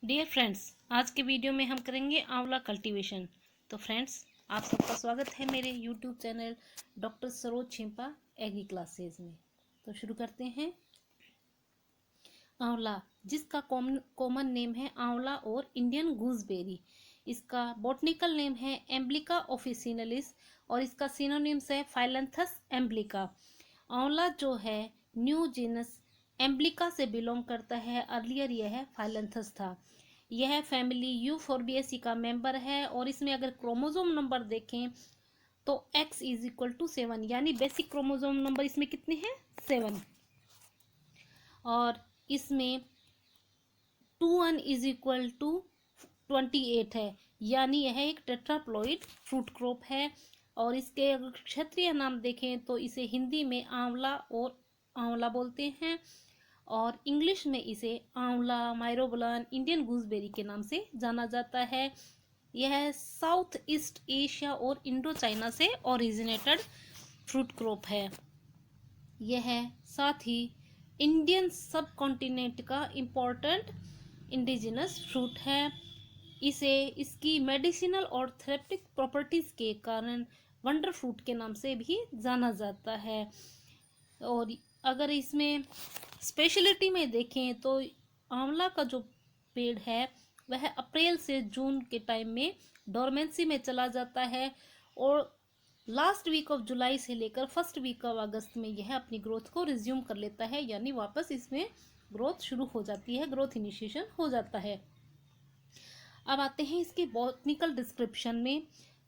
Dear friends, आज के video में हम करेंगे आंवला कल्टीवेशन। तो फ्रेंड्स, आप सबका स्वागत है मेरे YouTube channel doctor Saroj Chhimpa agri classes में। तो शुरू करते हैं। आंवला, जिसका कॉमन नेम है आंवला और इंडियन गूसबेरी, इसका बॉटनिकल नेम है एम्ब्लिका ऑफिसिनालिस और इसका सिनोनिम्स है फाइलेंथस एम्ब्लिका। आंवला जो है न्यू जीनस एम्ब्लिका से बिलोंग करता है। अर्लियर यह फाइलेंथस था। यह फैमिली यूफोर्बिएसी का मेंबर है और इसमें अगर क्रोमोसोम नंबर देखें तो x इज इक्वल टू 7, यानी बेसिक क्रोमोसोम नंबर इसमें कितने हैं? 7। और इसमें 2 1 इज इक्वल टू 28 है, यानी यह एक टेट्राप्लॉइड फ्रूट क्रॉप है। और इसके अगर क्षेत्रीय नाम देखें तो इसे हिंदी में आंवला और आंवला बोलते हैं और इंग्लिश में इसे आंवला, माइरोबलान, इंडियन गूसबेरी के नाम से जाना जाता है। यह साउथ ईस्ट एशिया और इंडो चाइना से ओरिजिनेटेड फ्रूट क्रॉप है। यह साथ ही इंडियन सब कॉन्टिनेंट का इम्पोर्टेंट इंडिजिनस फ्रूट है। इसे इसकी मेडिसिनल और थेरेप्टिक प्रॉपर्टीज के कारण वंडर फ्रूट के नाम से भी जाना जाता है। और अगर इसमें स्पेशलिटी में देखें तो आंवला का जो पेड़ है वह अप्रैल से जून के टाइम में डोरमेंसी में चला जाता है और लास्ट वीक ऑफ जुलाई से लेकर फर्स्ट वीक ऑफ अगस्त में यह अपनी ग्रोथ को रिज्यूम कर लेता है, यानी वापस इसमें ग्रोथ शुरू हो जाती है, ग्रोथ इनिशिएशन हो जाता है। अब आते हैं इसके बॉटनिकल डिस्क्रिप्शन में।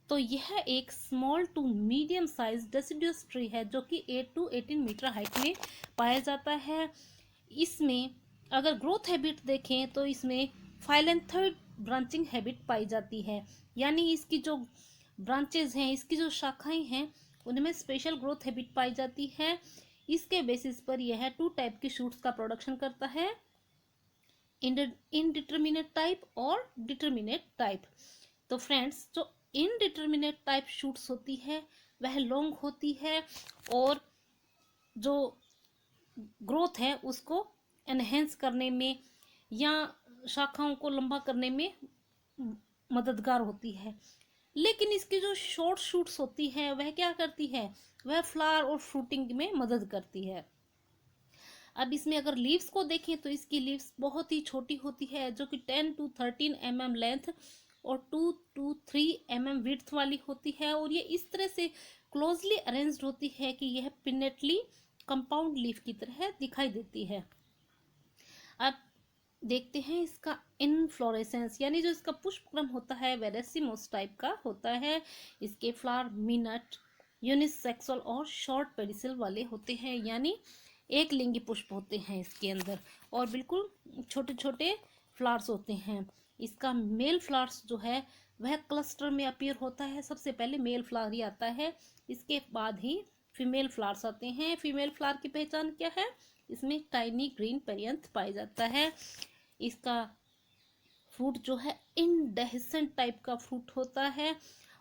तो यह एक small to medium size deciduous tree है जो कि 8 to 18 मीटर हाइट में पाया जाता है। इसमें अगर ग्रोथ हैबिट देखें तो इसमें फाइलेंथोइड ब्रांचिंग हैबिट पाई जाती है, यानी इसकी जो ब्रांचेज हैं, इसकी जो शाखाएं हैं, उनमें स्पेशल ग्रोथ हैबिट पाई जाती है। इसके बेसिस पर यह 2 टाइप की शूट्स का प्रोडक्शन करता है, इनडिटर्मिनेट टाइप और डिटर्मिनेट टाइप। तो फ्रेंड्स, जो इनडिटर्मिनेट टाइप शूट्स होती है वह लॉन्ग होती है और जो ग्रोथ है उसको एनहेंस करने में या शाखाओं को लंबा करने में मददगार होती है। लेकिन इसकी जो शॉर्ट शूट्स होती है वह क्या करती है? वह फ्लावर और फ्रूटिंग में मदद करती है। अब इसमें अगर लीव्स को देखें तो इसकी लीव्स बहुत ही छोटी होती है जो कि 10 to 13 mm लेंथ और 2 to 3 mm विड्थ वाली होती है और ये इस तरह से क्लोजली अरेंज्ड होती है कि यह पिनेटली कंपाउंड लीफ की तरह दिखाई देती है। अब देखते हैं इसका इनफ्लोरेसेंस, यानी जो इसका पुष्पक्रम होता है वह रेसिमोस टाइप का होता है। इसके फ्लावर मिनट, यूनिसेक्सुअल और शॉर्ट पेडिसल वाले होते हैं, यानी एक लिंगी पुष्प होते हैं इसके अंदर और बिल्कुल छोटे छोटे फ्लावर्स होते हैं। इसका मेल फ्लावर्स जो है वह क्लस्टर में अपीयर होता है। सबसे पहले मेल फ्लावर ही आता है, इसके बाद ही फीमेल फ्लावर्स आते हैं। फीमेल फ्लावर की पहचान क्या है? इसमें टाइनी ग्रीन पेरियंथ पाया जाता है। इसका फ्रूट जो है इनडेhiscent टाइप का फ्रूट होता है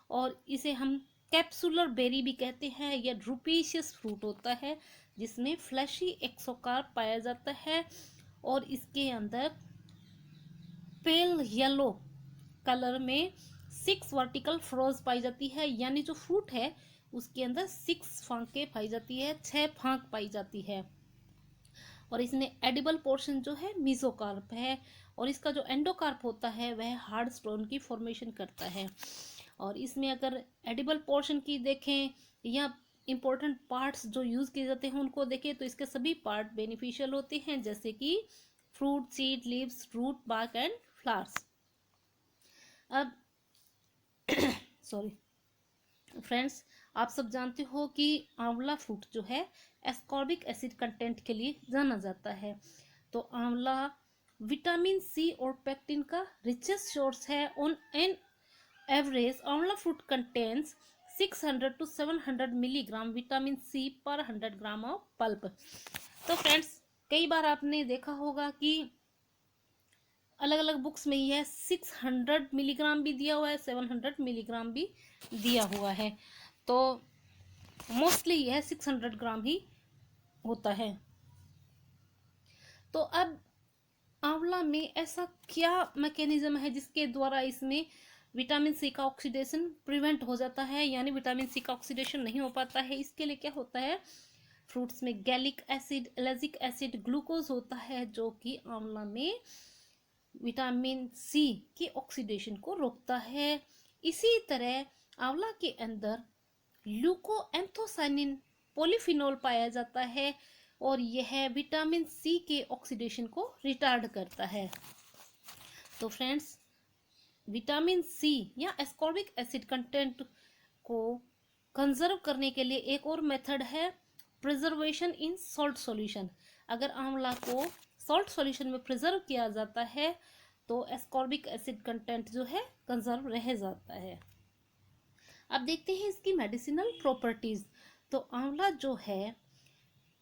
और इसे हम कैप्सुलर बेरी भी कहते हैं। यह ड्रूपेशियस फ्रूट होता है जिसमें फ्लैशी एक्सोकार्प पाया जाता है और इसके अंदर पेल येलो कलर में 6 वर्टिकल फ्रोज पाई जाती है, यानी जो फ्रूट है उसके अंदर 6 फांकें पाई जाती है, 6 फांक पाई जाती है। और इसमें एडिबल पोर्शन जो है मीजोकार्प है और इसका जो एंडोकार्प होता है वह हार्ड स्टोन की फॉर्मेशन करता है। और इसमें अगर एडिबल पोर्शन की देखें या इंपॉर्टेंट पार्ट्स जो यूज किए जाते हैं उनको देखें तो इसके सभी पार्ट बेनिफिशियल होते हैं, जैसे कि fruit, seed, leaves, root, bark and flowers. अब सॉरी फ्रेंड्स, आप सब जानते हो कि आंवला फ्रूट जो है एस्कॉर्बिक एसिड कंटेंट के लिए जाना जाता है। तो आंवला विटामिन सी और पेक्टिन का रिचेस्ट सोर्स है। On an average amla fruit contains 600 to 700 milligram vitamin C per 100 gram of pulp. तो फ्रेंड्स, कई बार आपने देखा होगा कि अलग अलग बुक्स में यह 600 मिलीग्राम भी दिया हुआ है, 700 मिलीग्राम भी दिया हुआ है। तो मोस्टली यह 600 ग्राम ही होता है। तो अब आंवला में ऐसा क्या मैकेनिज्म है जिसके द्वारा इसमें विटामिन सी का ऑक्सीडेशन प्रिवेंट हो जाता है, यानी विटामिन सी का ऑक्सीडेशन नहीं हो पाता है। इसके लिए क्या होता है, फ्रूट्स में गैलिक एसिड, एलेजिक एसिड, ग्लूकोज होता है, जो कि आंवला में विटामिन सी के ऑक्सीडेशन को रोकता है। इसी तरह आंवला के अंदर ल्यूकोएंथोसाइनिन पॉलीफिनोल पाया जाता है और यह विटामिन सी के ऑक्सीडेशन को रिटार्ड करता है। तो फ्रेंड्स, विटामिन सी या एस्कॉर्बिक एसिड कंटेंट को कंजर्व करने के लिए एक और मेथड है, प्रिजर्वेशन इन सॉल्ट सॉल्यूशन। अगर आंवला को सॉल्ट सॉल्यूशन में प्रिजर्व किया जाता है तो एस्कॉर्बिक एसिड कंटेंट जो है कंजर्व रह जाता है। अब देखते हैं इसकी मेडिसिनल प्रॉपर्टीज। तो आंवला जो है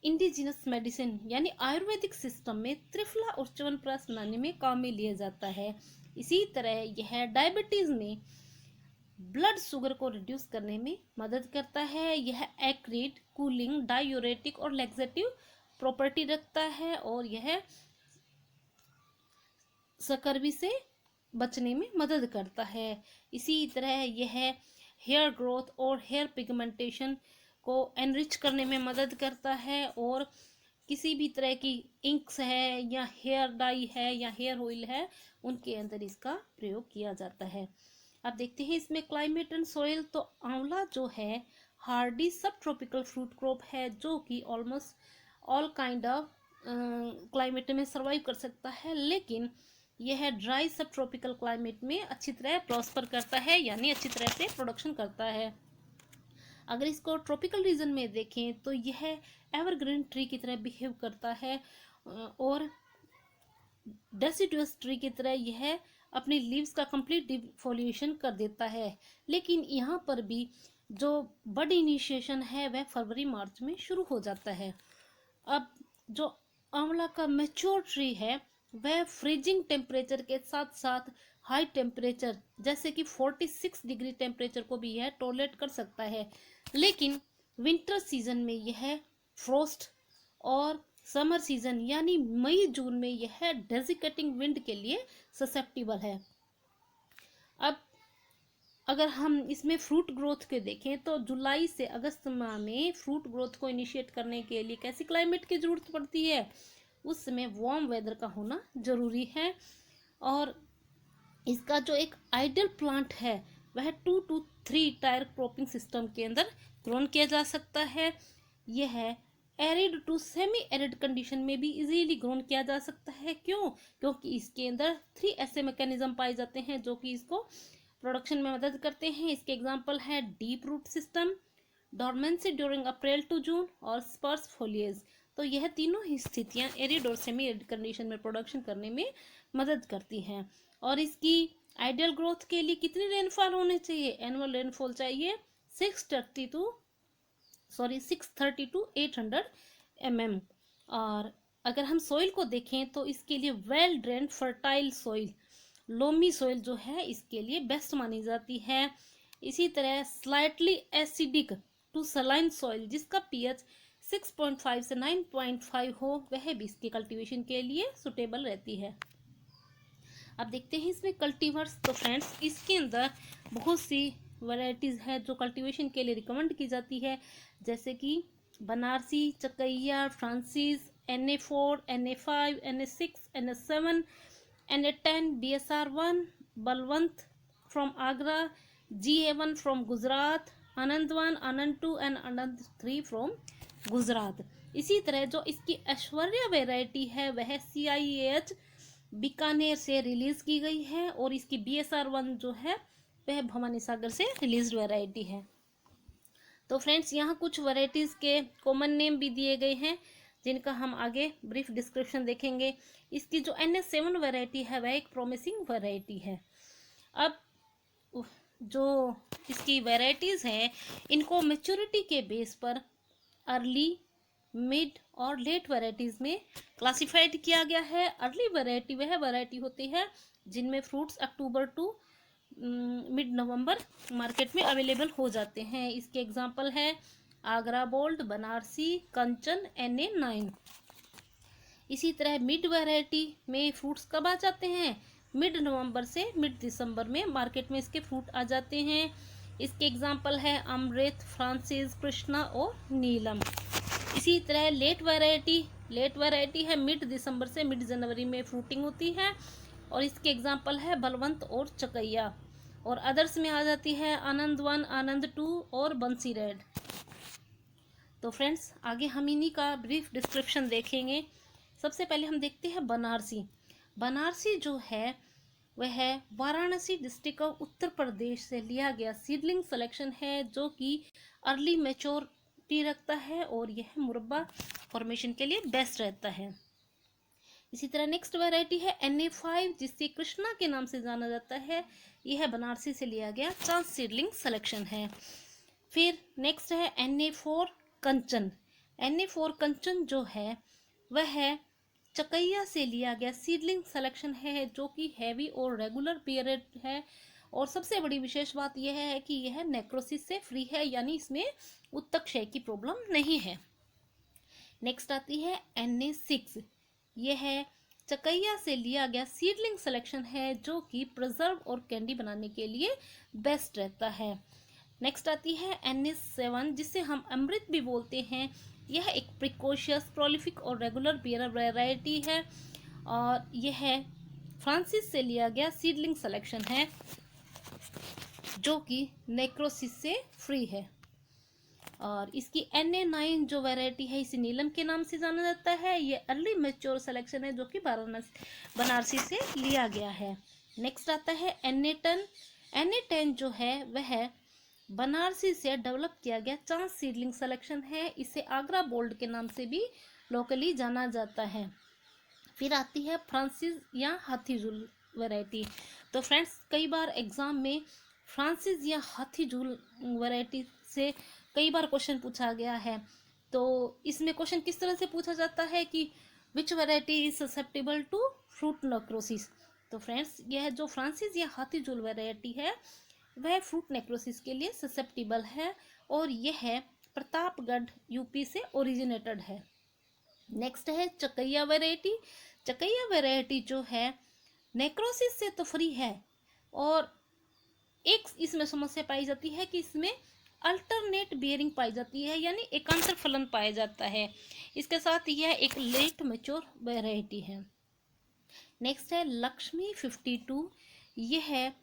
इंडिजिनस मेडिसिन यानी आयुर्वेदिक सिस्टम में त्रिफला और च्यवनप्राश बनाने में काम में लिया जाता है। इसी तरह यह डायबिटीज में ब्लड शुगर को रिड्यूस करने में मदद करता है। यह एक्रिड, कूलिंग, डायूरेटिक और लैक्सेटिव प्रॉपर्टी रखता है और यह स्कर्वी से बचने में मदद करता है। इसी तरह यह हेयर ग्रोथ और हेयर पिगमेंटेशन को एनरिच करने में मदद करता है और किसी भी तरह की इंक्स है या हेयर डाई है या हेयर ऑयल है, उनके अंदर इसका प्रयोग किया जाता है। अब देखते हैं इसमें क्लाइमेट एंड सॉइल। तो आंवला जो है हार्डी सब ट्रॉपिकल फ्रूट क्रॉप है, जो कि almost all kind of climate में सर्वाइव कर सकता है, लेकिन यह ड्राई सब ट्रॉपिकल क्लाइमेट में अच्छी तरह प्रॉस्पर करता है, यानी अच्छी तरह से प्रोडक्शन करता है। अगर इसको ट्रॉपिकल रीजन में देखें तो यह एवरग्रीन ट्री की तरह बिहेव करता है और डेसिडुअस ट्री की तरह यह अपनी लीव्स का कंप्लीट डिफोलिएशन कर देता है। लेकिन यहाँ पर भी जो बड इनिशिएशन है वह फरवरी मार्च में शुरू हो जाता है। अब जो आंवला का मैच्योर ट्री है वह फ्रीजिंग टेम्परेचर के साथ साथ हाई टेम्परेचर जैसे कि 46 डिग्री टेम्परेचर को भी यह टॉलरेट कर सकता है, लेकिन विंटर सीजन में यह फ्रोस्ट और समर सीजन यानी मई जून में यह डेजिकेटिंग विंड के लिए ससेप्टिबल है। अब अगर हम इसमें फ्रूट ग्रोथ के देखें तो जुलाई से अगस्त माह में फ्रूट ग्रोथ को इनिशिएट करने के लिए कैसी क्लाइमेट की जरूरत पड़ती है, उस समय वार्म वेदर का होना जरूरी है। और इसका जो एक आइडियल प्लांट है वह 2 to 3 टायर क्रॉपिंग सिस्टम के अंदर ग्रोन किया जा सकता है। यह arid to semi arid condition में भी इजीली ग्रोन किया जा सकता है। क्यों? क्योंकि इसके अंदर 3 ऐसे मैकेनिज्म पाए जाते हैं जो कि इसको प्रोडक्शन में मदद करते हैं। इसके एग्जांपल है deep root system, dormancy during April to June और स्पर्स फोलिएज। तो यह तीनों ही स्थितियां एरिड और सेमी एरिड कंडीशन में प्रोडक्शन करने में मदद करती हैं। और इसकी आइडियल ग्रोथ के लिए कितनी रेनफॉल होनी चाहिए? एनुअल रेनफॉल चाहिए 630 to 800 mm। और अगर हम सॉइल को देखें तो इसके लिए well drained fertile soil, loamy soil जो है इसके लिए बेस्ट मानी जाती है। इसी तरह slightly acidic to saline soil जिसका पीएच 6.5 से 9.5 हो, वह भी इसके कल्टीवेशन के लिए सुटेबल रहती है। अब देखते हैं इसमें कल्टीवर्स। तो फ्रेंड्स, इसके अंदर बहुत सी वैरायटीज़ है जो कल्टीवेशन के लिए रिकमेंड की जाती है, जैसे कि Banarasi, Chakaiya, Francis, NA4, NA5, NA6, NA7, NA10, BSR1, Balwant from Agra, GA1 from Gujarat, Anand 1, Anand 2 and Anand 3 from Gujarat. इसी तरह जो इसकी ऐश्वर्या वैरायटी है वह CIAH बीकानेर से रिलीज की गई है और इसकी BSR1 जो है वह भवानी सागर से रिलीज वैरायटी है। तो फ्रेंड्स, यहाँ कुछ वैरायटीज के कॉमन नेम भी दिए गए हैं जिनका हम आगे ब्रीफ डिस्क्रिप्शन देखेंगे। इसकी जो NA7 वैरायटी है वह एक प्रोमिसिंग वैरायटी है। अब जो इसकी वैरायटीज हैं इनको मैच्योरिटी के बेस पर अर्ली, मिड और लेट वैरायटीज में क्लासिफाइड किया गया है। अर्ली वैरायटी वह वैरायटी होती है जिनमें fruits October to mid November market में अवेलेबल हो जाते हैं। इसके एग्जांपल है आगरा बोल्ड, बनारसी, कंचन, NA9। इसी तरह मिड वैरायटी में फ्रूट्स कब आ जाते हैं, मिड नवंबर से मिड दिसंबर में मार्केट में इसके फ्रूट आ जाते हैं। इसके एग्जाम्पल है अमृत, फ्रांसिस, कृष्णा और नीलम। इसी तरह लेट वैरायटी है मिड दिसंबर से मिड जनवरी में फ्रूटिंग होती है, और इसके एग्जाम्पल है बलवंत और चकैया। और अदर्स में आ जाती है आनंद 1, आनंद 2 और बंसी रेड। तो फ्रेंड्स आगे हम इन्हीं का ब्रीफ डिस्क्रिप्शन देखेंगे। सबसे पहले हम देखते हैं बनारसी जो है वह वाराणसी डिस्ट्रिक्ट ऑफ उत्तर प्रदेश से लिया गया सीडलिंग सिलेक्शन है, जो कि अर्ली मैच्योरिटी रखता है और यह मुरब्बा फॉर्मेशन के लिए बेस्ट रहता है। इसी तरह नेक्स्ट वैरायटी है NA5, जिससे कृष्णा के नाम से जाना जाता है। यह बनारसी से लिया गया चांस सीडलिंग सिलेक्शन है। फिर नेक्स्ट है NA4 कंचन जो है वह चकैया से लिया गया सीडलिंग सिलेक्शन है, जो कि हैवी और रेगुलर पीरियड है। और सबसे बड़ी विशेष बात यह है कि यह नेक्रोसिस से फ्री है, यानी इसमें उत्तक क्षय की प्रॉब्लम नहीं है। नेक्स्ट आती है NA6, यह चकैया से लिया गया सीडलिंग सिलेक्शन है, जो कि प्रिजर्व और कैंडी बनाने के लिए बेस्ट रहता है। नेक्स्ट आती है NA7, जिसे हम अमृत भी बोलते हैं। यह एक प्रिकॉशियस, प्रोलिफिक और रेगुलर बियर वैरायटी है, और यह फ्रांसिस से लिया गया सीडलिंग सिलेक्शन है, जो कि नेक्रोसिस से फ्री है। और इसकी NA9 जो वैरायटी है इसे नीलम के नाम से जाना जाता है। ये अर्ली मैच्योर सिलेक्शन है, जो कि बनारसी से लिया गया है। नेक्स्ट आता है NA10 जो है वह बनारसी से डेवलप किया गया चांस सीडलिंग सिलेक्शन है। इसे आगरा बोल्ड के नाम से भी लोकली जाना जाता है। फिर आती है फ्रांसिस या हाथीजूल वैरायटी। तो फ्रेंड्स कई बार एग्जाम में फ्रांसिस या हाथीजूल वैरायटी से कई बार क्वेश्चन पूछा गया है। तो इसमें क्वेश्चन किस तरह से पूछा जाता है कि which variety is susceptible to fruit necrosis. तो फ्रेंड्स यह जो फ्रांसिस या हाथीजूल वैरायटी है वह फ्रूट नेक्रोसिस के लिए ससेप्टेबल है, और यह प्रतापगढ़ यूपी से ओरिजिनेटेड है। नेक्स्ट है चकैया वैरायटी जो है नेक्रोसिस से तो फ्री है, और एक इसमें समस्या पाई जाती है कि इसमें अल्टरनेट बियरिंग पाई जाती है, यानी एकांतर फलन पाया जाता है। इसके साथ यह एक लेट मैच्योर वैरायटी है। नेक्स्ट है लक्ष्मी 52, यह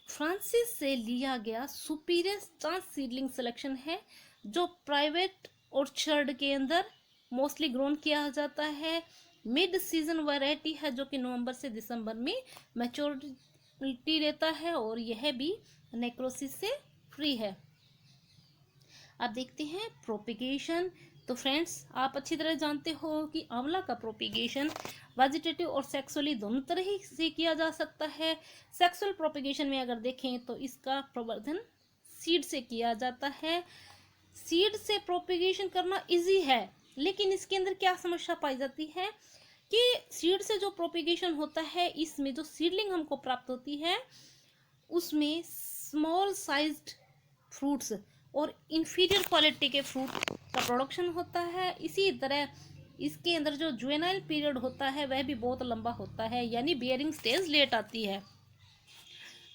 फ्रांसिस से लिया गया सुपीरियर चांस सीडलिंग सिलेक्शन है, जो प्राइवेट ऑर्चर्ड के अंदर मोस्टली ग्रोन किया जाता है। मिड सीजन वैरायटी है, जो कि नवंबर से दिसंबर में मैच्योरिटी रहता है, और यह भी नेक्रोसिस से फ्री है। अब देखते हैं प्रोपिगेशन। तो फ्रेंड्स आप अच्छी तरह जानते हो कि आंवला का प्रोपिगेशन वेजिटेटिव और सेक्सुअली दोनों तरह से किया जा सकता है। सेक्सुअल प्रोपिगेशन में अगर देखें तो इसका प्रवर्धन सीड से किया जाता है। सीड से प्रोपिगेशन करना इजी है, लेकिन इसके अंदर क्या समस्या पाई जाती है कि सीड से जो प्रोपिगेशन होता है इसमें जो सीडलिंग हमको प्राप्त होती है उसमें स्मॉल साइज्ड फ्रूट्स और इंफीरियर क्वालिटी के फ्रूट का प्रोडक्शन होता है। इसी तरह इसके अंदर जो जुवेनाइल पीरियड होता है वह भी बहुत लंबा होता है, यानी बियरिंग स्टेज लेट आती है।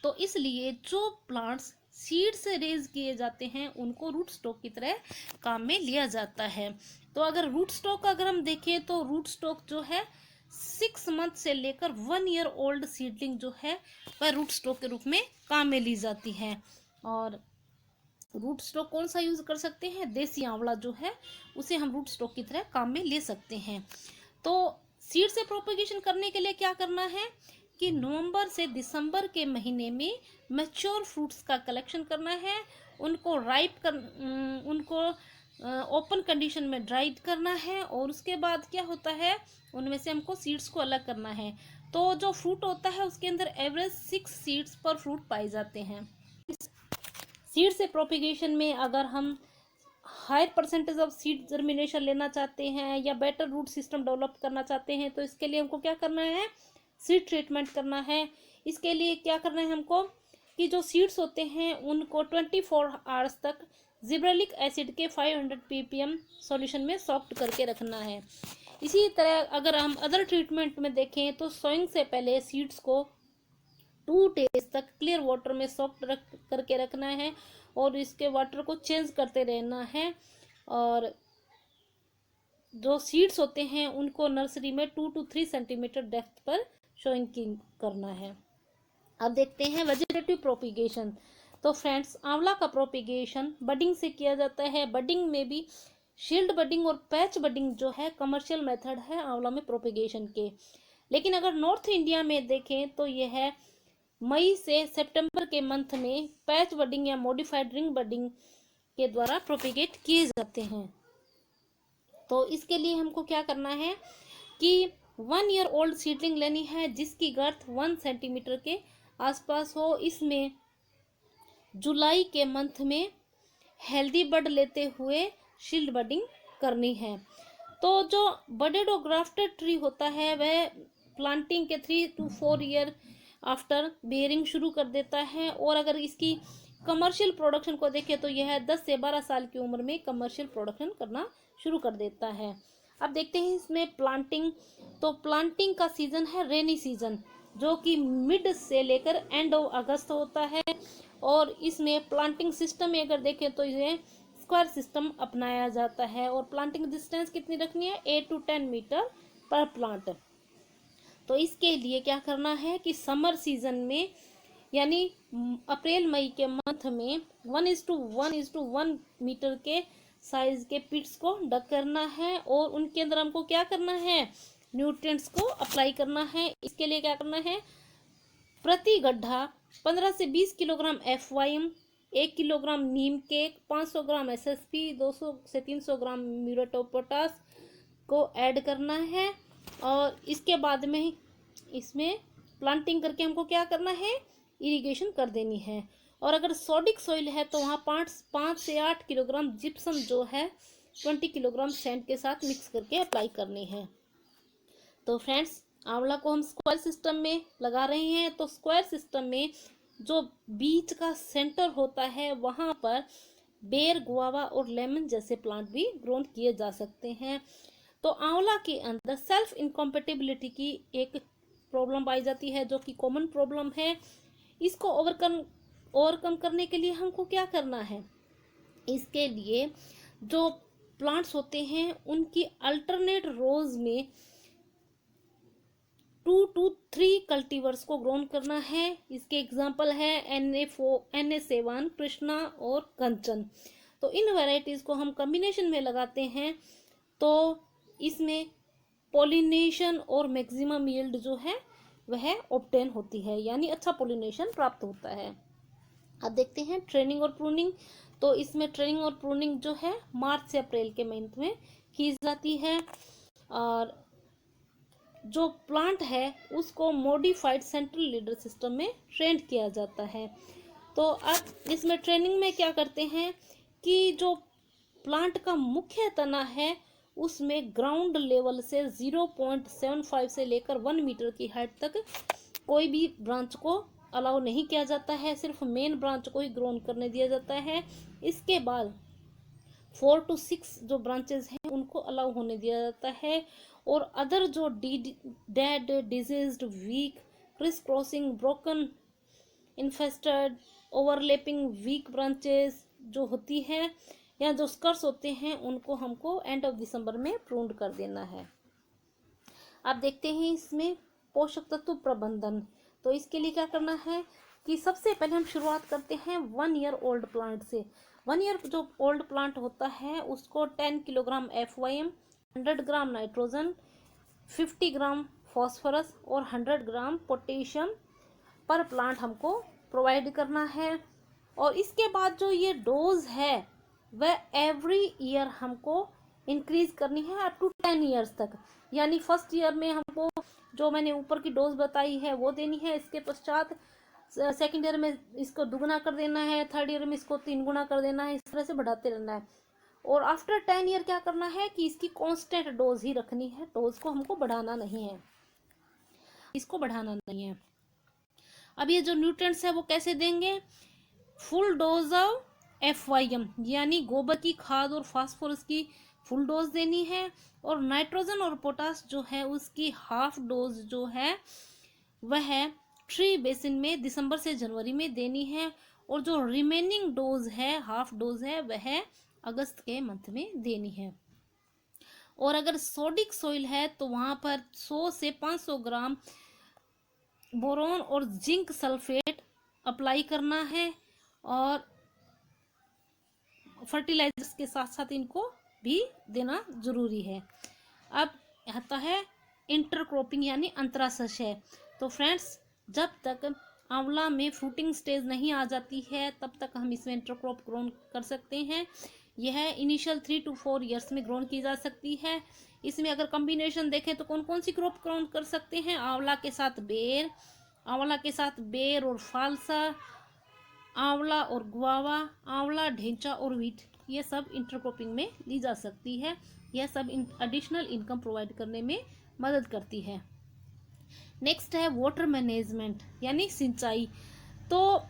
तो इसलिए जो प्लांट्स सीड से रेज किए जाते हैं उनको रूट स्टॉक की तरह काम में लिया जाता है। तो अगर रूट स्टॉक अगर हम देखें तो रूट स्टॉक जो है 6 मंथ से लेकर 1 ईयर ओल्ड सीडलिंग जो है वह रूट स्टॉक के रूप में काम में ली जाती है। और रूट स्टॉक कौन सा यूज कर सकते हैं, देसी आंवला जो है उसे हम रूट स्टॉक की तरह काम में ले सकते हैं। तो सीड से प्रोपेगेशन करने के लिए क्या करना है कि नवंबर से दिसंबर के महीने में मैच्योर फ्रूट्स का कलेक्शन करना है, उनको उनको ओपन कंडीशन में ड्राइड करना है, और उसके बाद क्या होता है उनमें से हमको सीड्स को अलग करना है। तो जो फ्रूट होता है उसके अंदर एवरेज 6 सीड्स पर फ्रूट पाए जाते हैं। सीड से प्रोपिगेशन में अगर हम higher percentage of seed germination लेना चाहते हैं या बेटर रूट सिस्टम डेवलप करना चाहते हैं तो इसके लिए हमको क्या करना है, सीड ट्रीटमेंट करना है। इसके लिए क्या करना है हमको कि जो सीड्स होते हैं उनको 24 आवर्स तक जिब्रेलिक एसिड के 500 ppm सॉल्यूशन में सॉफ्ट करके रखना है। इसी तरह अगर हम अदर ट्रीटमेंट में देखें तो सोइंग से पहले सीड्स को 2 डेज तक क्लियर वाटर में सॉफ्ट करके रखना है और इसके वाटर को चेंज करते रहना है। और जो सीड्स होते हैं उनको नर्सरी में 2 to 3 सेंटीमीटर डेप्थ पर शोइंग करना है। अब देखते हैं वेजिटेटिव प्रोपिगेशन। तो फ्रेंड्स, आंवला का प्रोपिगेशन बडिंग से किया जाता है। बडिंग में भी शील्ड बडिंग और पैच बडिंग जो है कमर्शियल मेथड है आंवला में प्रोपिगेशन के। लेकिन अगर नॉर्थ इंडिया में देखें तो यह है मई से सितंबर के मंथ में पैच बडिंग या मॉडिफाइड रिंग बडिंग के द्वारा प्रोपिगेट किए जाते हैं। तो इसके लिए हमको क्या करना है कि 1 ईयर ओल्ड सीडलिंग लेनी है जिसकी गर्थ 1 सेंटीमीटर के आसपास हो। इसमें जुलाई के मंथ में हेल्दी बड लेते हुए शील्ड बडिंग करनी है। तो जो बडेड और ग्राफ्टेड ट्री होता है वह प्लांटिंग के 3 to 4 ईयर आफ्टर बेयरिंग शुरू कर देता है। और अगर इसकी कमर्शियल प्रोडक्शन को देखें तो यह 10 से 12 साल की उम्र में कमर्शियल प्रोडक्शन करना शुरू कर देता है। अब देखते हैं इसमें प्लांटिंग। तो प्लांटिंग का सीजन है रेनी सीजन, जो कि मिड से लेकर एंड ऑफ अगस्त होता है। और इसमें प्लांटिंग सिस्टम में अगर देखें तो ये स्क्वायर सिस्टम अपनाया जाता है। और प्लांटिंग डिस्टेंस कितनी रखनी है, 8 to 10 मीटर पर प्लांट। तो इसके लिए क्या करना है कि समर सीजन में यानी अप्रैल मई के मंथ में 1:1:1 मीटर के साइज के पिट्स को डग करना है और उनके अंदर हमको क्या करना है, न्यूट्रिएंट्स को अप्लाई करना है। इसके लिए क्या करना है, प्रति गड्ढा 15 से 20 किलोग्राम FYM, 1 किलोग्राम नीम केक, 500 ग्राम SSP, 200 से 300 ग्राम म्यूरेट ऑफ पोटाश को ऐड करना है। और इसके बाद में इसमें प्लांटिंग करके हमको क्या करना है, इरिगेशन कर देनी है। और अगर सोडिक सॉइल है तो वहाँ 5 से 8 किलोग्राम जिप्सम जो है 20 किलोग्राम सैंड के साथ मिक्स करके अप्लाई करनी है। तो फ्रेंड्स, आंवला को हम स्क्वायर सिस्टम में लगा रहे हैं। तो स्क्वायर सिस्टम में जो बीच का सेंटर होता है वहाँ पर बेर, गुआवा और लेमन जैसे प्लांट भी ग्रोन किए जा सकते हैं। तो आंवला के अंदर सेल्फ इनकॉम्पेटिबिलिटी की एक प्रॉब्लम पाई जाती है जो कि कॉमन प्रॉब्लम है। इसको ओवरकम करने के लिए हमको क्या करना है, इसके लिए जो प्लांट्स होते हैं उनकी अल्टरनेट रोज में 2 to 3 कल्टीवर्स को ग्रोन करना है। इसके एग्जाम्पल है NA7, कृष्णा और कंचन। तो इन वेराइटीज को हम कॉम्बिनेशन में लगाते हैं तो इसमें पोलिनेशन और मैक्सिमम यील्ड जो है वह ऑब्टेन होती है, यानी अच्छा पोलिनेशन प्राप्त होता है। अब देखते हैं ट्रेनिंग और प्रूनिंग। तो इसमें ट्रेनिंग और प्रूनिंग जो है मार्च से अप्रैल के मंथ में की जाती है। और जो प्लांट है उसको मॉडिफाइड सेंट्रल लीडर सिस्टम में ट्रेन किया जाता है। तो अब इसमें ट्रेनिंग में क्या करते हैं कि जो प्लांट का मुख्य तना है उसमें ग्राउंड लेवल से 0.75 से लेकर 1 मीटर की हाइट तक कोई भी ब्रांच को अलाउ नहीं किया जाता है, सिर्फ मेन ब्रांच को ही ग्रोन करने दिया जाता है। इसके बाद 4 to 6 जो ब्रांचेस हैं उनको अलाउ होने दिया जाता है। और अदर जो dead, diseased, weak, criss crossing, broken, infested, overlapping weak branches जो होती हैं या जो स्कर्स होते हैं उनको हमको एंड ऑफ दिसंबर में प्रून्ड कर देना है। अब देखते हैं इसमें पोषक तत्व प्रबंधन। तो इसके लिए क्या करना है कि सबसे पहले हम शुरुआत करते हैं 1 ईयर ओल्ड प्लांट से। 1 ईयर जो ओल्ड प्लांट होता है उसको 10 किलोग्राम FYM, 100 ग्राम नाइट्रोजन, 50 ग्राम फॉस्फोरस और 100 ग्राम पोटेशियम पर प्लांट हमको प्रोवाइड करना है। और इसके बाद जो ये डोज है वह एवरी ईयर हमको इंक्रीज करनी है अप टू 10 ईयर्स तक। यानी फर्स्ट ईयर में हमको जो मैंने ऊपर की डोज बताई है वो देनी है, इसके पश्चात सेकेंड ईयर में इसको दुगना कर देना है, थर्ड ईयर में इसको 3 गुना कर देना है, इस तरह से बढ़ाते रहना है। और आफ्टर 10 ईयर क्या करना है कि इसकी कांस्टेंट डोज ही रखनी है, डोज को हमको बढ़ाना नहीं है, इसको बढ़ाना नहीं है। अब ये जो न्यूट्रिएंट्स है वो कैसे देंगे, फुल डोज ऑफ FYM यानी गोबर की खाद और फास्फोरस की फुल डोज देनी है, और नाइट्रोजन और पोटास जो है उसकी हाफ डोज जो है वह ट्री बेसिन में दिसंबर से जनवरी में देनी है, और जो रिमेनिंग डोज है, हाफ डोज है, वह अगस्त के मंथ में देनी है। और अगर सोडिक सोइल है तो वहां पर 100 से 500 ग्राम बोरोन और जिंक सल्फेट अप्लाई करना है, और फर्टिलाइजर्स के साथ साथ इनको भी देना जरूरी है। अब आता है इंटरक्रॉपिंग यानी अंतराशय। तो फ्रेंड्स, जब तक आंवला में फ्रूटिंग स्टेज नहीं आ जाती है तब तक हम इसमें इंटरक्रॉप ग्रोन कर सकते हैं। यह इनिशियल 3 to 4 ईयर्स में ग्रोन की जा सकती है। इसमें अगर कॉम्बिनेशन देखें तो कौन कौन सी क्रॉप ग्रोन कर सकते हैं? आंवला के साथ बेर, आंवला के साथ बेर और फालसा, आंवला और गुआवा, आंवला, ढेंचा और वीट, ये सब इंटरक्रॉपिंग में ली जा सकती है। यह सब एडिशनल इनकम प्रोवाइड करने में मदद करती है। नेक्स्ट है वाटर मैनेजमेंट यानी सिंचाई। तो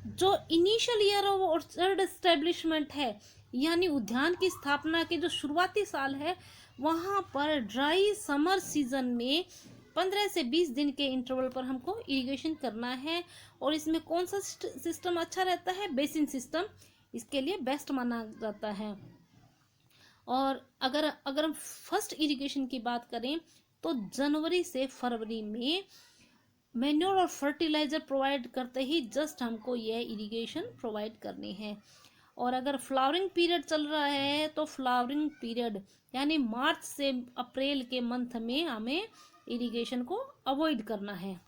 जो initial year of orchard establishment है यानी उद्यान की स्थापना के जो शुरुआती साल है, वहां पर ड्राई समर सीजन में 15 से 20 दिन के इंटरवल पर हमको इरिगेशन करना है। और इसमें कौन सा सिस्टम अच्छा रहता है? बेसिन सिस्टम इसके लिए बेस्ट माना जाता है। और अगर हम फर्स्ट इरिगेशन की बात करें तो जनवरी से फरवरी में मैन्योर और फर्टिलाइजर प्रोवाइड करते ही जस्ट हमको यह इरिगेशन प्रोवाइड करनी है। और अगर फ्लावरिंग पीरियड चल रहा है तो फ्लावरिंग पीरियड यानी मार्च से अप्रैल के मंथ में हमें इरिगेशन को अवॉइड करना है।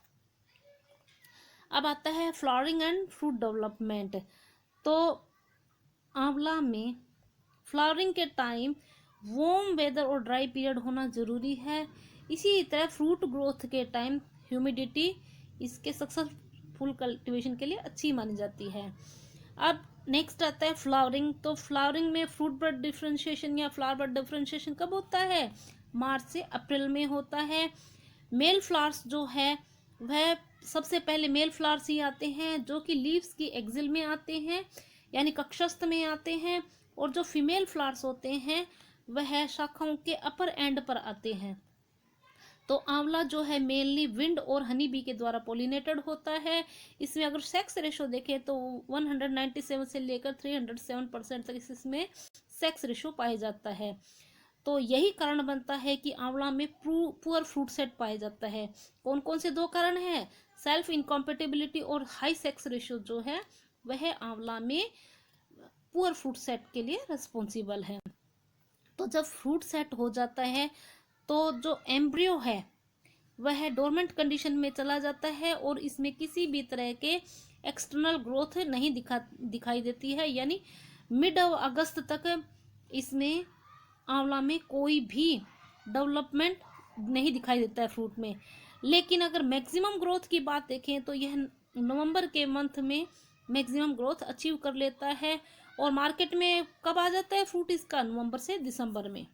अब आता है फ्लावरिंग एंड फ्रूट डेवलपमेंट। तो आंवला में फ्लावरिंग के टाइम वार्म वेदर और ड्राई पीरियड होना जरूरी है। इसी तरह फ्रूट ग्रोथ के टाइम ह्यूमिडिटी इसके सक्सेसफुल कल्टीवेशन के लिए अच्छी मानी जाती है। अब नेक्स्ट आता है फ्लावरिंग। तो फ्लावरिंग में फ्रूट बड डिफरेंशिएशन या फ्लावर बड डिफरेंशिएशन कब होता है? मार्च से अप्रैल में होता है। मेल फ्लावर्स जो है वह सबसे पहले मेल फ्लावर्स ही आते हैं जो कि लीव्स की एक्सिल में आते हैं यानी कक्षस्थ में आते हैं, और जो फीमेल फ्लावर्स होते हैं वह शाखाओं के अपर एंड पर आते हैं। तो आंवला जो है मेनली विंड और हनी बी के द्वारा पोलिनेटेड होता है। इसमें अगर सेक्स रेशो देखें तो 197 से लेकर 307% तक इसमें सेक्स रेशो पाया जाता है। तो यही कारण बनता है कि आंवला में पुअर फ्रूट सेट पाया जाता है। कौन कौन से 2 कारण हैं? सेल्फ इनकॉम्पेटिबिलिटी और हाई सेक्स रेशो जो है वह आंवला में पुअर फ्रूट सेट के लिए रिस्पॉन्सिबल है। तो जब फ्रूट सेट हो जाता है तो जो एम्ब्रियो है वह डोरमेंट कंडीशन में चला जाता है और इसमें किसी भी तरह के एक्सटर्नल ग्रोथ नहीं दिखाई देती है, यानी मिड अगस्त तक इसमें आंवला में कोई भी डेवलपमेंट नहीं दिखाई देता है फ्रूट में। लेकिन अगर मैक्सिमम ग्रोथ की बात देखें तो यह नवंबर के मंथ में मैक्सिमम ग्रोथ अचीव कर लेता है। और मार्केट में कब आ जाता है फ्रूट इसका? नवंबर से दिसंबर में।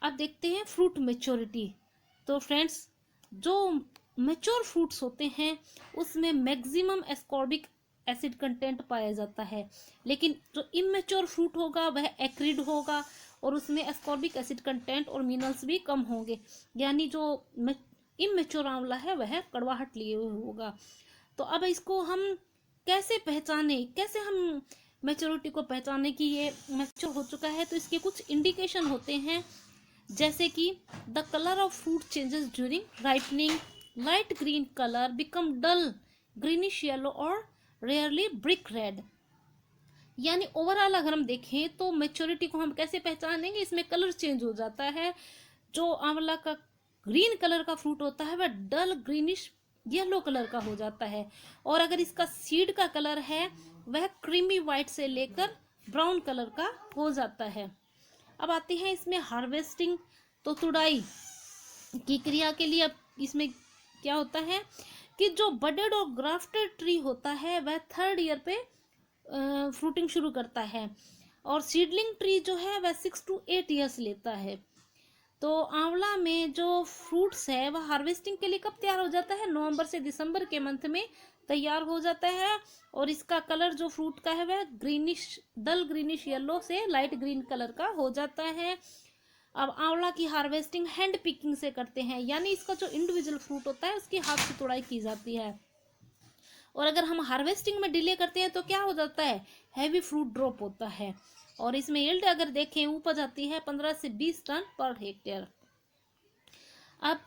अब देखते हैं फ्रूट मेच्योरिटी। तो फ्रेंड्स, जो मेच्योर फ्रूट्स होते हैं उसमें मैक्सिमम एस्कॉर्बिक एसिड कंटेंट पाया जाता है, लेकिन जो इमेच्योर फ्रूट होगा वह एक्रिड होगा और उसमें एस्कॉर्बिक एसिड कंटेंट और मिनरल्स भी कम होंगे, यानी जो इमेच्योर आंवला है वह कड़वाहट लिए हुए होगा। तो अब इसको हम कैसे पहचाने, कैसे हम मैच्योरिटी को पहचाने कि ये मैच्योर हो चुका है? तो इसके कुछ इंडिकेशन होते हैं, जैसे कि the colour of fruit changes during ripening, light green colour become dull greenish yellow और रेयरली ब्रिक रेड। यानी ओवरऑल अगर हम देखें तो मैच्योरिटी को हम कैसे पहचानेंगे? इसमें कलर चेंज हो जाता है। जो आंवला का ग्रीन कलर का फ्रूट होता है वह डल ग्रीनिश येलो कलर का हो जाता है, और अगर इसका सीड का कलर है वह क्रीमी व्हाइट से लेकर ब्राउन कलर का हो जाता है। अब आते हैं इसमें हार्वेस्टिंग। तो तुड़ाई की क्रिया के लिए अब इसमें क्या होता है कि जो बडेड और ग्राफ्टेड ट्री होता है वह 3rd ईयर पे फ्रूटिंग शुरू करता है, और सीडलिंग ट्री जो है वह 6 to 8 ईयर्स लेता है। तो आंवला में जो फ्रूट्स है वह हार्वेस्टिंग के लिए कब तैयार हो जाता है? नवंबर से दिसंबर के मंथ में तैयार हो जाता है। और इसका कलर जो फ्रूट का है वह ग्रीनिश, डल ग्रीनिश येलो से लाइट ग्रीन कलर का हो जाता है। अब आंवला की हार्वेस्टिंग हैंड पिकिंग से करते हैं, यानी इसका जो इंडिविजुअल फ्रूट होता है उसकी हाथ से तोड़ाई की जाती है। और अगर हम हार्वेस्टिंग में डिले करते हैं तो क्या हो जाता है? हैवी फ्रूट ड्रॉप होता है। और इसमें यील्ड अगर देखें उपज आती है 15 से 20 टन पर हेक्टेयर। अब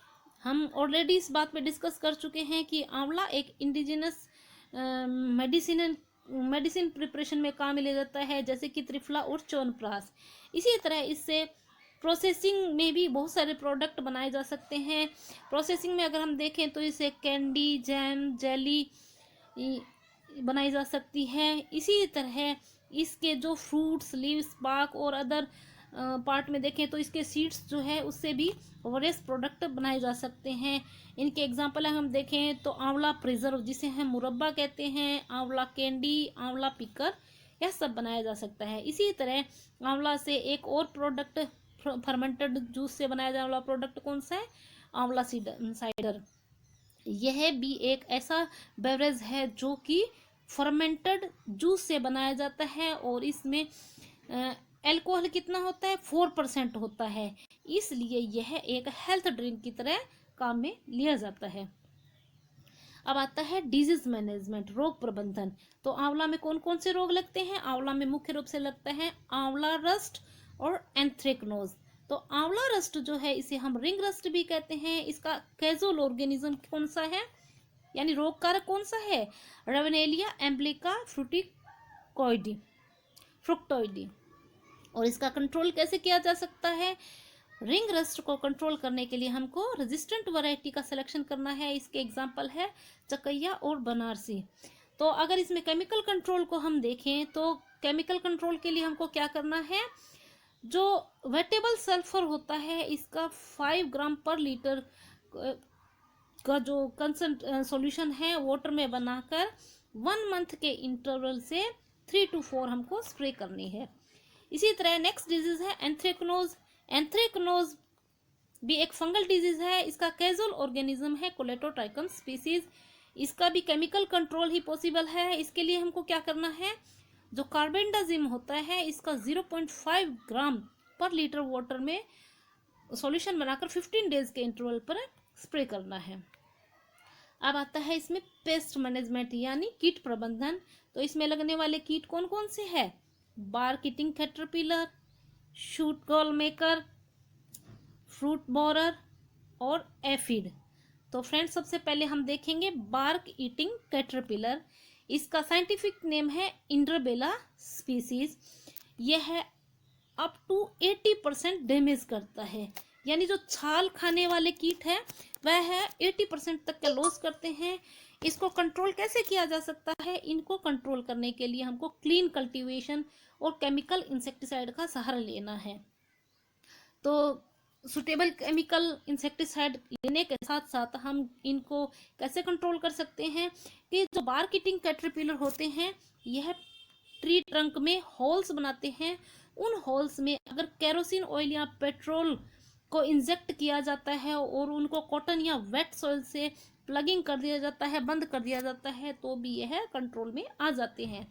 हम ऑलरेडी इस बात पे डिस्कस कर चुके हैं कि आंवला एक इंडिजिनस मेडिसिन प्रिपरेशन में काम लिया जाता है, जैसे कि त्रिफला और च्यवनप्राश। इसी तरह इससे प्रोसेसिंग में भी बहुत सारे प्रोडक्ट बनाए जा सकते हैं। प्रोसेसिंग में अगर हम देखें तो इसे कैंडी, जैम, जेली बनाई जा सकती है। इसी तरह इसके जो फ्रूट्स, लीव्स, बाक और अदर पार्ट में देखें तो इसके सीड्स जो है उससे भी वेरियस प्रोडक्ट बनाए जा सकते हैं। इनके एग्जांपल हम देखें तो आंवला प्रिजर्व, जिसे हम मुरब्बा कहते हैं, आंवला कैंडी, आंवला पिकर, यह सब बनाया जा सकता है। इसी तरह आंवला से एक और प्रोडक्ट फर्मेंटेड जूस से बनाया जाने वाला प्रोडक्ट कौन सा है? आंवला साइडर। यह भी एक ऐसा बेवरेज है जो कि फर्मेंटेड जूस से बनाया जाता है और इसमें अल्कोहल कितना होता है? 4% होता है। इसलिए यह एक हेल्थ ड्रिंक की तरह काम में लिया जाता है। अब आता है डिजीज मैनेजमेंट, रोग प्रबंधन। तो आंवला में कौन कौन से रोग लगते हैं? आंवला में मुख्य रूप से लगता है आंवला रस्ट और एंथ्रेक्नोज। तो आंवला रस्ट जो है इसे हम रिंग रस्ट भी कहते हैं। इसका कैजुअल ऑर्गेनिज्म कौन सा है, यानी रोग कारक कौन सा है? रेवेनेलिया एम्ब्लिका फ्रुक्टोइडी। और इसका कंट्रोल कैसे किया जा सकता है? रिंग रस्ट को कंट्रोल करने के लिए हमको रेजिस्टेंट वैरायटी का सिलेक्शन करना है। इसके एग्जांपल है चकैया और बनारसी। तो अगर इसमें केमिकल कंट्रोल को हम देखें तो केमिकल कंट्रोल के लिए हमको क्या करना है? जो वेटेबल सल्फर होता है इसका 5 ग्राम पर लीटर का जो सॉल्यूशन है वाटर में बनाकर 1 मंथ के इंटरवल से 3 to 4 हमको स्प्रे करनी है। इसी तरह नेक्स्ट डिजीज है एंथ्रेक्नोज। एंथ्रेक्नोज भी एक फंगल डिजीज है। इसका कैजुअल ऑर्गेनिज्म है कोलेटोट्राइकम स्पीसीज। इसका भी केमिकल कंट्रोल ही पॉसिबल है। इसके लिए हमको क्या करना है? जो कार्बेंडाजिम होता है इसका 0.5 ग्राम पर लीटर वाटर में सॉल्यूशन बनाकर 15 डेज के इंटरवल पर स्प्रे करना है। अब आता है इसमें पेस्ट मैनेजमेंट यानी कीट प्रबंधन। तो इसमें लगने वाले कीट कौन कौन से हैं? Bark eating caterpillar, shoot gall maker, fruit borer और एफिड। तो फ्रेंड्स सबसे पहले हम देखेंगे बार्क ईटिंग कैटरपिलर। इसका साइंटिफिक नेम है इंड्रबेला स्पीसीज। यह अप टू 80% डैमेज करता है, यानी जो छाल खाने वाले कीट है वह है 80% तक का लॉस करते हैं। इसको कंट्रोल कैसे किया जा सकता है? इनको कंट्रोल करने के लिए हमको क्लीन कल्टीवेशन और केमिकल इंसेक्टिसाइड का सहारा लेना है। तो सुटेबल केमिकल इंसेक्टिसाइड लेने के साथ साथ हम इनको कैसे कंट्रोल कर सकते हैं कि जो बार्क ईटिंग कैटरपिलर होते हैं यह ट्री ट्रंक में होल्स बनाते हैं। उन होल्स में अगर केरोसिन ऑयल या पेट्रोल को इंजेक्ट किया जाता है और उनको कॉटन या वेट सॉइल से प्लगिंग कर दिया जाता है, बंद कर दिया जाता है, तो भी यह कंट्रोल में आ जाते हैं।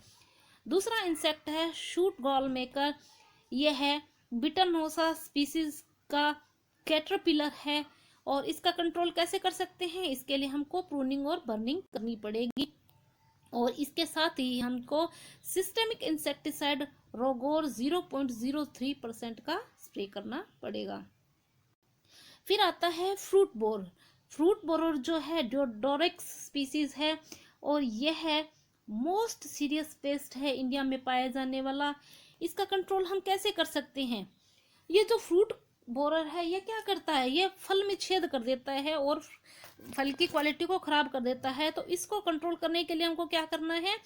दूसरा इंसेक्ट है शूट गॉल मेकर। यह है बिटरनोसा स्पीसीज का कैटरपिलर है और इसका कंट्रोल कैसे कर सकते हैं? इसके लिए हमको प्रूनिंग और बर्निंग करनी पड़ेगी और इसके साथ ही हमको सिस्टेमिक इंसेक्टिसाइड रोगोर 0.03% का स्प्रे करना पड़ेगा। फिर आता है फ्रूट बोरर। फ्रूट बोरर जो है डोरेक्स स्पीसीज है और यह है मोस्ट सीरियस पेस्ट है इंडिया में पाया जाने वाला। इसका कंट्रोल हम कैसे कर सकते हैं? ये जो फ्रूट बोरर है ये क्या करता है? ये फल में छेद कर देता है और फल की क्वालिटी को खराब कर देता है। तो इसको कंट्रोल करने के लिए हमको क्या करना है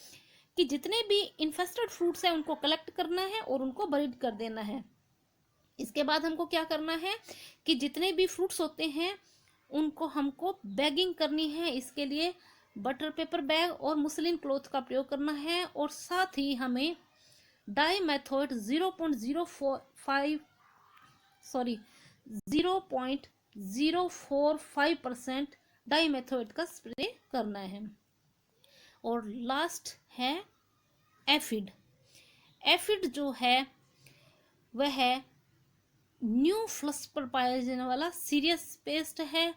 कि जितने भी इन्फेस्टेड फ्रूट्स हैं उनको कलेक्ट करना है और उनको ब्रीड कर देना है। इसके बाद हमको क्या करना है कि जितने भी फ्रूट्स होते हैं उनको हमको बैगिंग करनी है। इसके लिए बटर पेपर बैग और मुस्लिन क्लॉथ का प्रयोग करना है और साथ ही हमें डाई मेथड 0.05 0.045% डाइमेथोएट का स्प्रे करना है। और लास्ट है एफिड। एफिड जो है वह न्यू फ्लस पर पाया जाने वाला सीरियस पेस्ट है।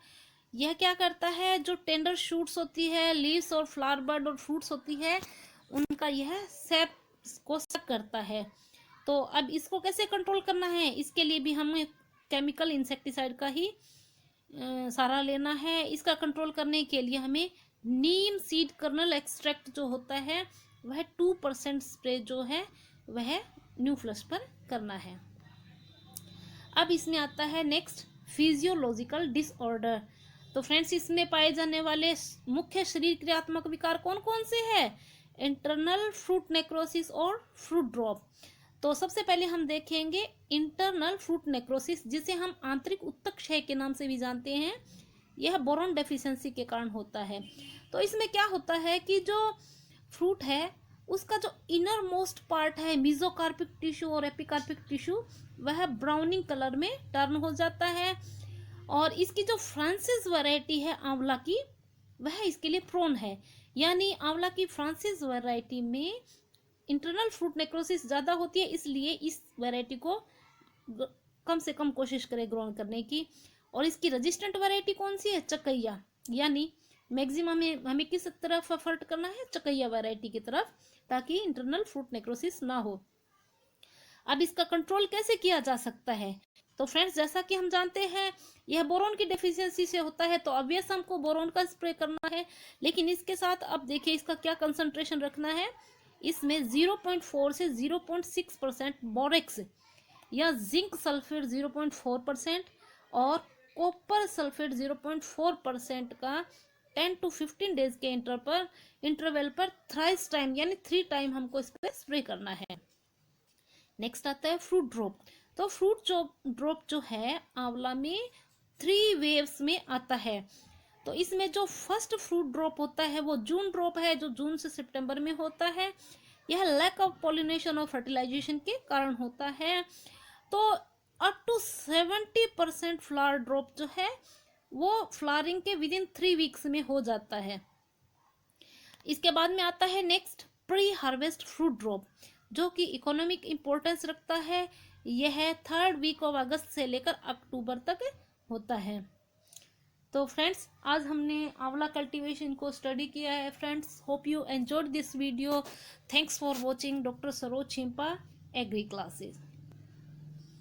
यह क्या करता है, जो टेंडर शूट्स होती है, लीव्स और फ्लावर बड और फ्रूट्स होती है, उनका यह सैप को सक करता है। तो अब इसको कैसे कंट्रोल करना है, इसके लिए भी हमें केमिकल इंसेक्टिसाइड का ही सहारा लेना है। इसका कंट्रोल करने के लिए हमें नीम सीड कर्नल एक्सट्रैक्ट जो होता है वह 2% स्प्रे जो है वह न्यू फ्लश पर करना है। अब इसमें आता है नेक्स्ट फिजियोलॉजिकल डिसऑर्डर। तो फ्रेंड्स, इसमें पाए जाने वाले मुख्य शरीर क्रियात्मक विकार कौन कौन से हैं? इंटरनल फ्रूट नेक्रोसिस और फ्रूट ड्रॉप। तो सबसे पहले हम देखेंगे इंटरनल फ्रूट नेक्रोसिस, जिसे हम आंतरिक उत्तक क्षय के नाम से भी जानते हैं। यह बोरॉन डेफिशिएंसी के कारण होता है। तो इसमें क्या होता है कि जो फ्रूट है उसका जो इनर मोस्ट पार्ट है, मीजोकार्पिक टिश्यू और एपिकार्पिक टिश्यू, वह ब्राउनिंग कलर में टर्न हो जाता है। और इसकी जो फ्रांसिस वैरायटी है आंवला की, वह इसके लिए प्रोन है। यानी आंवला की फ्रांसिस वैरायटी में इंटरनल फ्रूट नेक्रोसिस ज़्यादा होती है, इसलिए इस वैरायटी को कम से कम कोशिश करें ग्रोन करने की। और इसकी रेजिस्टेंट वैरायटी कौन सी है? चकैया। यानी मैक्सिमम हमें किस तरफ एफर्ट करना है? चकैया वैरायटी की तरफ, ताकि इंटरनल फ्रूट नेक्रोसिस ना हो। अब इसका कंट्रोल कैसे किया जा सकता है? तो फ्रेंड्स, जैसा कि हम जानते हैं यह बोरोन की डेफिशिएंसी से होता है, तो ऑब्वियस हमको बोरोन का स्प्रे करना है। लेकिन इसके साथ अब देखिए इसका क्या कंसंट्रेशन रखना है। इसमें 0.4 से 0.6% बोरेक्स या जिंक सल्फेट 0.4% और कॉपर सल्फेट 0.4% का 10 to 15 डेज के इंटरवल पर थ्राइस टाइम यानी 3 टाइम हमको इस पर स्प्रे करना है। नेक्स्ट आता है फ्रूट ड्रॉप। तो फ्रूट ड्रॉप जो है आंवला में 3 वेव्स में आता है। तो इसमें जो फर्स्ट फ्रूट ड्रॉप होता है वो जून ड्रॉप है, जो जून से सितंबर में होता है। यह लैक ऑफ पॉलिनेशन और फर्टिलाइजेशन के कारण होता है। तो अप टू 70% फ्लावर ड्रॉप जो है वो फ्लावरिंग के विदिन 3 वीक्स में हो जाता है। इसके बाद में आता है next pre harvest fruit drop, जो कि इकोनॉमिक इंपॉर्टेंस रखता है। यह 3rd वीक ऑफ अगस्त से लेकर अक्टूबर तक होता है। तो फ्रेंड्स, आज हमने आंवला कल्टीवेशन को स्टडी किया है। Friends, hope you enjoyed this video. Thanks for watching doctor Saroj Chhimpa agri classes.